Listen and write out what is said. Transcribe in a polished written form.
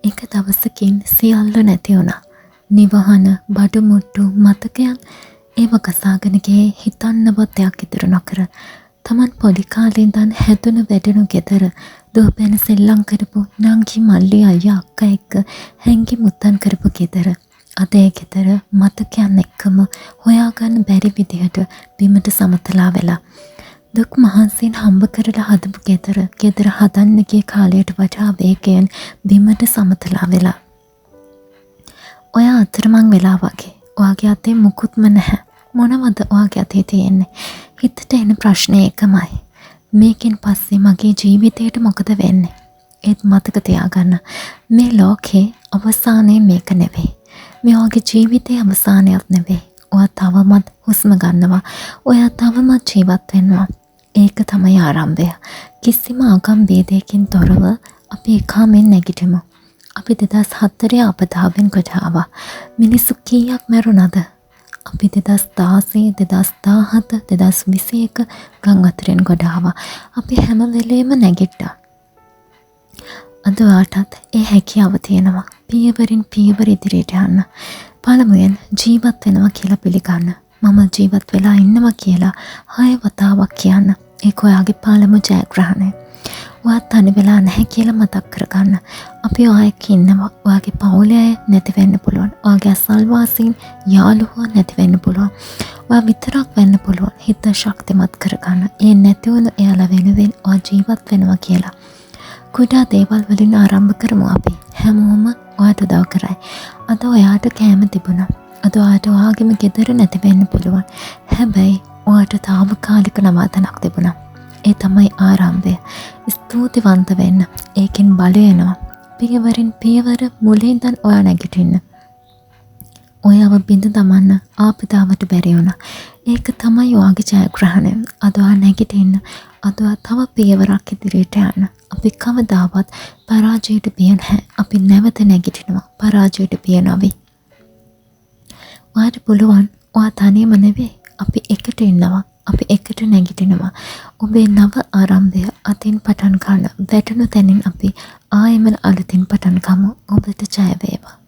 එක දවසකින් සියල්ල නැති වුණා. නිවහන, බඩු මුට්ටු, මතකයන් ඒව කසාගෙන ගියේ හිතන්නවත් දෙයක් ඉතුරු නොකර. Taman පොඩි කාලේ ඉඳන් හැදුණු වැඩුණු ගෙදර දුවපැන සෙල්ලම් කරපු නංගි මල්ලි අයියා අක්කා එක්ක හැංගි මුත්තන් කරපු ගෙදර. අද ඒ ගෙදර මතකයන් එක්කම හොයාගන්න බැරි විදිහට බිමට සමතලා වෙලා. දුක් මහන්සියෙන් හම්බ කරලා හදපු ගෙදර හදන්න ගිය කාලයට වඩා වේගයෙන් බිමට සමතලා වෙලා. ඔයා අතරමං වෙලා වගේ. ඔයාගේ අතේ මුකුත්ම නැහැ. මොනවද ඔයාගේ අතේ තියෙන්නේ? හිතට එන ප්‍රශ්නේ එකමයි. මේකෙන් පස්සේ මගේ ජීවිතේට මොකද වෙන්නේ? ඒත් මතක තියාගන්න. මේ ලෝකේ අවසානය මේක නෙවෙයි. මේ ඔයාගේ ජීවිතේ අවසානයක් නෙවෙයි. ඔයා තවමත් හුස්ම ගන්නවා. ඔයා තවමත් ජීවත් වෙනවා. ඒක තමයි ආරම්භය. කිසිම ආගම් ભેදයකින් තොරව අපි එකාමෙන් නැගිටිමු. අපි 2004 අපදාවෙන් කොට ආවා. මිනිස්සු කීයක් මැරුණාද? අපි 2016, 2017, 2021 ගම් අතරින් කොට ආවා. අපි හැම වෙලේම නැගිට්ටා. අද ඔයාටත් ඒ හැකියාව තියෙනවා. පියවරින් පියවර ඉදිරියට යන්න. පළමුවෙන් ජීවත් වෙනවා කියලා පිළිගන්න. මම ජීවත් වෙලා ඉන්නවා කියලා 6 වතාවක් කියන්න. ඒක ඔයාගේ පළමු ජයග්‍රහණය. ඔයා තනි වෙලා නැහැ කියලා මතක් කරගන්න. අපි ඔයා එක්ක ඉන්නවා. ඔයාගේ පවුලේ අය නැති වෙන්න පුළුවන්. ඔයාගේ අසල්වාසීන්, යාළුවෝ නැති වෙන්න පුළුවන්. ඔයා විතරක් වෙන්න පුළුවන්. හිත ශක්තිමත් කරගන්න. ඒ නැති වුණ එයාලා වෙනුවෙන් ඔයා ජීවත් වෙනවා කියලා. කුඩා දේවල් වලින් ආරම්භ කරමු අපි. හැමෝම ඔයාට උදව් කරයි. අද ඔයාට කෑම තිබුණා. අද ඔයාට ඔයාගේම ගෙදර නැති වෙන්න පුළුවන්. හැබැයි ඔයාට තාවකාලික නවාතනක් තිබුණා. ඒ තමයි ආරම්භය. ස්තුතිවන්ත වෙන්න. ඒකෙන් බලය එනවා. පියවරින් පියවර මුලින් ඉඳන් ඔයා නැගිටින්න. ඔයාව බිඳ දමන්න ආපදාවට බැරි වුණා. ඒක තමයි ඔයාගේ ජයග්‍රහණය. අද ඔයා නැගිටින්න. අද ඔයා තව පියවරක් ඉදිරියට යන්න. අපි කවදාවත් පරාජයට බිය නැහැ. අපි නැවත නැගිටිනවා. පරාජයට බිය නොවි. ඔයාට පුළුවන්. ඔයා තනියම නෙවෙයි. අපි එකට ඉන්නවා. අපි එකට නැගිටිනවා. ඔබේ නව ආරම්භය අතින් පටන් ගන්න. වැටුණු තැනින් අපි ආයෙම අලුතින් පටන් ගමු. ඔබට ජය වේවා.